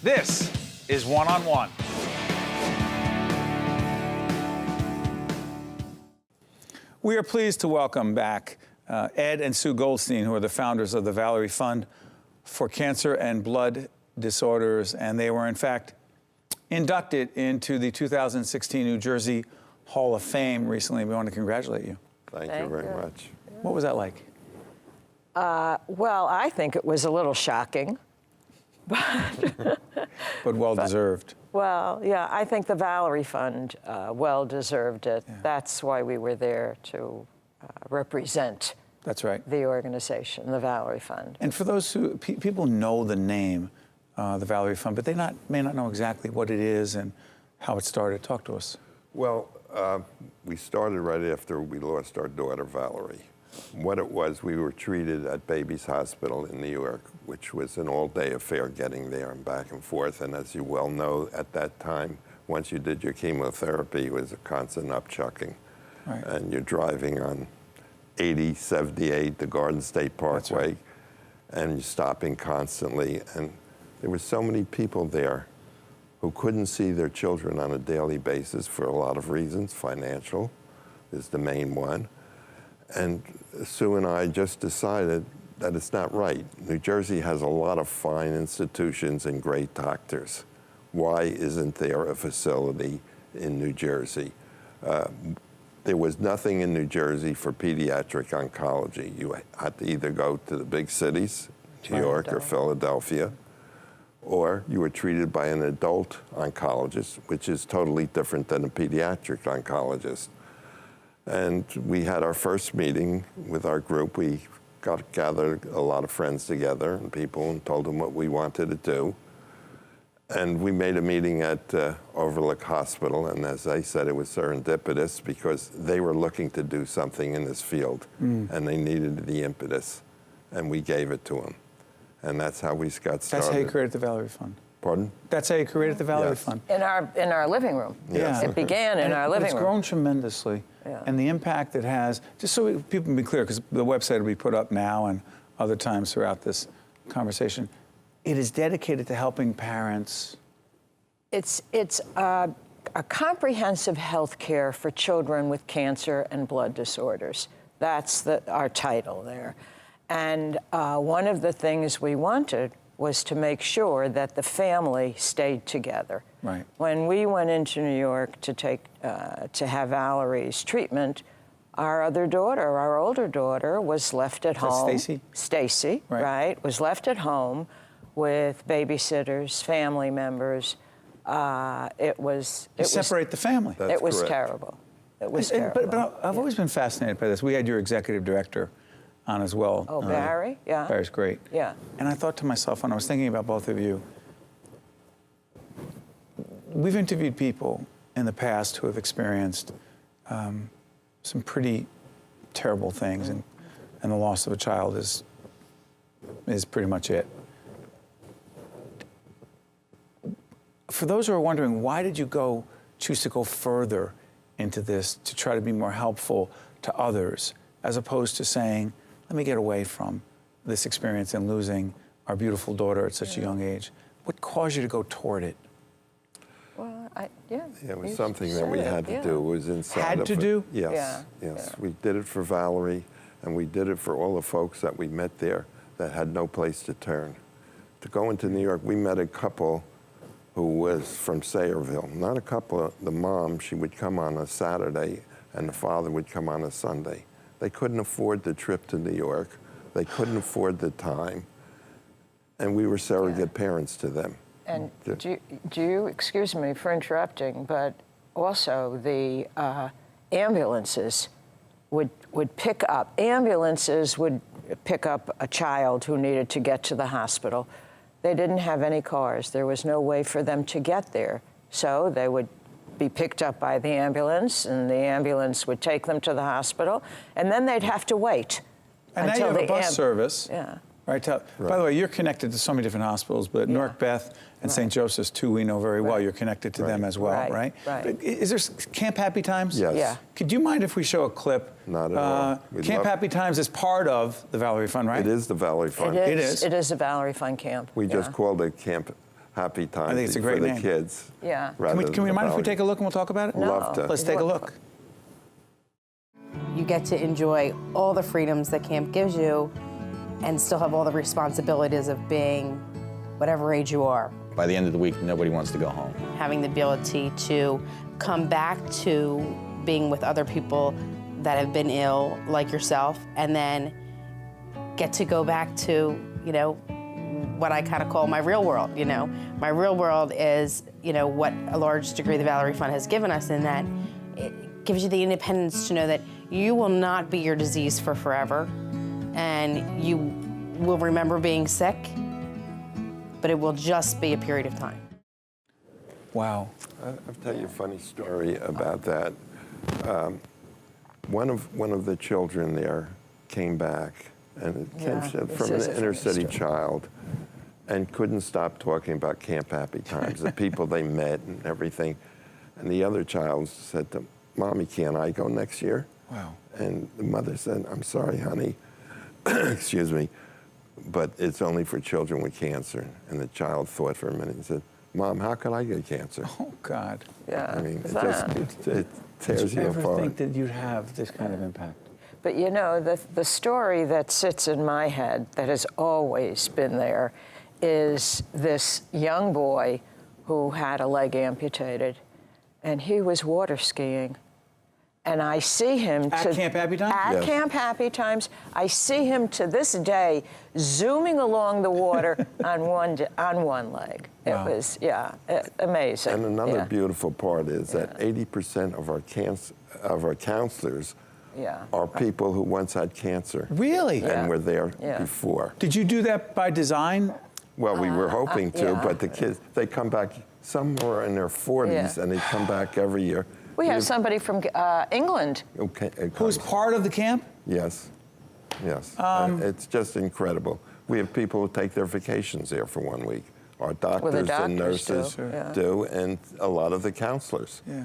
This is One on One. We are pleased to welcome back Ed and Sue Goldstein, who are the founders of the Valerie Fund for Cancer and Blood Disorders, and they were, in fact, inducted into the 2016 New Jersey Hall of Fame recently. We want to congratulate you. Thank you very much. What was that like? Well, I think it was a little shocking. But well-deserved. Well, yeah, I think the Valerie Fund well-deserved it. Yeah. That's why we were there to represent That's right. the organization, the Valerie Fund. And for those who, people know the name, the Valerie Fund, but they may not know exactly what it is and how it started. Talk to us. Well, we started right after we lost our daughter, Valerie. What it was, we were treated at Baby's Hospital in New York, which was an all-day affair getting there and back and forth. And as you well know, at that time, once you did your chemotherapy, it was a constant upchucking. Right. And you're driving on 80, 78, the Garden State Parkway, right. And you're stopping constantly. And there were so many people there who couldn't see their children on a daily basis for a lot of reasons. Financial is the main one. And Sue and I just decided that it's not right. New Jersey has a lot of fine institutions and great doctors. Why isn't there a facility in New Jersey? There was nothing in New Jersey for pediatric oncology. You had to either go to the big cities, New York or Philadelphia, or you were treated by an adult oncologist, which is totally different than a pediatric oncologist. And we had our first meeting with our group. We gathered a lot of friends together and people and told them what we wanted to do. And we made a meeting at Overlook Hospital, and as I said, it was serendipitous because they were looking to do something in this field, and they needed the impetus, and we gave it to them. And that's how we got started. That's how you created the Valerie Fund. Pardon? That's how you created the Valerie Yes. Fund. In our living room. Yeah. It began in our living It's room. grown tremendously. Yeah. And the impact it has, just so people can be clear, because the website will be put up now and other times throughout this conversation, it is dedicated to helping parents. It's a comprehensive health care for children with cancer and blood disorders. That's our title there. And one of the things we wanted was to make sure that the family stayed together. Right. When we went into New York to have Valerie's treatment, our other daughter, our older daughter, was left at home. Stacy? Stacy, right, was left at home with babysitters, family members. You separate the family. That's it was correct. terrible. It was terrible. But I've always been fascinated by this. We had your executive director on as well. Oh, Barry? Yeah. Barry's great. Yeah. And I thought to myself, when I was thinking about both of you, we've interviewed people in the past who have experienced some pretty terrible things, and the loss of a child is pretty much it. For those who are wondering, why did you choose to go further into this to try to be more helpful to others, as opposed to saying, let me get away from this experience and losing our beautiful daughter at such a young age? What caused you to go toward it? Well, It was something that we had to do. It was inside Had of to it. do? Yes, Yeah, yes. yeah. We did it for Valerie, and we did it for all the folks that we met there that had no place to turn. To go into New York, we met a couple who was from Sayreville. Not a couple, the mom, she would come on a Saturday, and the father would come on a Sunday. They couldn't afford the trip to New York. They couldn't afford the time. And we were surrogate parents to them. And do you, excuse me for interrupting, but also the ambulances would pick up a child who needed to get to the hospital. They didn't have any cars. There was no way for them to get there. So they would be picked up by the ambulance, and the ambulance would take them to the hospital, and then they'd have to wait. And now you have a bus service. Yeah. Right. By the way, you're connected to so many different hospitals, but Newark Beth and St. Joseph's, too, we know very well. You're connected to them as well, right? Right. Is there Camp Happy Times? Yes. Yeah. Could you mind if we show a clip? Not at all. Camp Happy Times is part of the Valerie Fund, right? It is the Valerie Fund. It is. It is a Valerie Fund camp. We just called it Camp Happy Times I think it's a great for the name. kids. Yeah. Can we mind if we take a look and we'll talk about it? No. Love to. Let's take a look. You get to enjoy all the freedoms that camp gives you and still have all the responsibilities of being whatever age you are. By the end of the week, nobody wants to go home. Having the ability to come back to being with other people that have been ill, like yourself, and then get to go back to, you know, what I kind of call my real world, you know. My real world is, you know, what a large degree the Valerie Fund has given us, in that it gives you the independence to know that you will not be your disease for forever, and you will remember being sick, but it will just be a period of time. Wow. I'll tell you a funny story about that. One of the children there came back, and it came this from is an a inner funny city story. child, and couldn't stop talking about Camp Happy Times, the people they met and everything. And the other child said to Mommy, can't I go next year? Wow. And the mother said, I'm sorry, honey, excuse me, but it's only for children with cancer. And the child thought for a minute and said, Mom, how could I get cancer? Oh, God. Yeah. I mean, it That- tears Did you you ever apart. think that you'd have this kind of impact? But you know, the story that sits in my head that has always been there is this young boy who had a leg amputated, and he was water skiing. And I see him At Camp Happy Times? At Yes. Camp Happy Times. I see him to this day zooming along the water on one leg. Wow. It was, amazing. And another Yeah. beautiful part is that 80% of our counselors Yeah. are people who once had cancer Really? and were there Yeah. before. Did you do that by design? Well, we were hoping to, yeah. but the kids, they come back, some were in their 40s, Yeah. and they come back every year. We have somebody from England. Okay, Who's part of the camp? Yes, yes. It's just incredible. We have people who take their vacations there for 1 week. Our doctors and doctors nurses do, yeah. do, and a lot of the counselors. Yeah.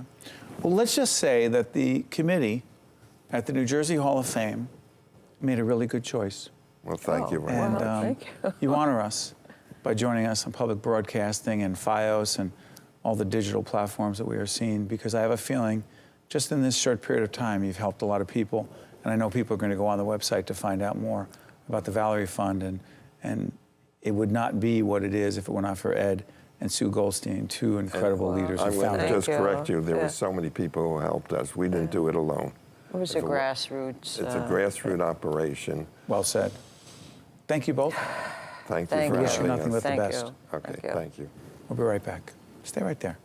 Well, let's just say that the committee at the New Jersey Hall of Fame made a really good choice. Well, thank you very And much. thank you. you honor us by joining us on public broadcasting and FiOS and all the digital platforms that we are seeing, because I have a feeling just in this short period of time, you've helped a lot of people. And I know people are going to go on the website to find out more about the Valerie Fund. And it would not be what it is if it were not for Ed and Sue Goldstein, two incredible leaders I who want founded to it. just Thank you. correct you. There Yeah. were so many people who helped us. We didn't do it alone. It was a grassroots. It's a grassroots operation. Well said. Thank you both. Thank you Thank for you. Wish you having nothing us. but the Thank best. you. Okay, thank you. We'll be right back. Stay right there.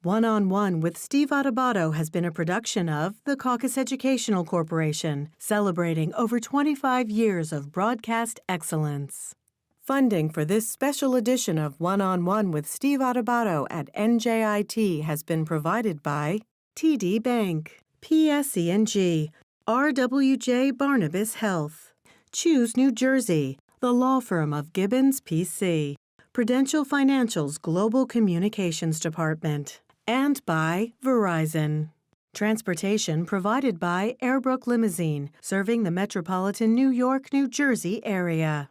One-on-One with Steve Adubato has been a production of the Caucus Educational Corporation, celebrating over 25 years of broadcast excellence. Funding for this special edition of One-on-One with Steve Adubato at NJIT has been provided by TD Bank, PSE&G, RWJ Barnabas Health, Choose New Jersey, the law firm of Gibbons PC, Prudential Financial's Global Communications Department, and by Verizon. Transportation provided by Airbrook Limousine, serving the metropolitan New York, New Jersey area.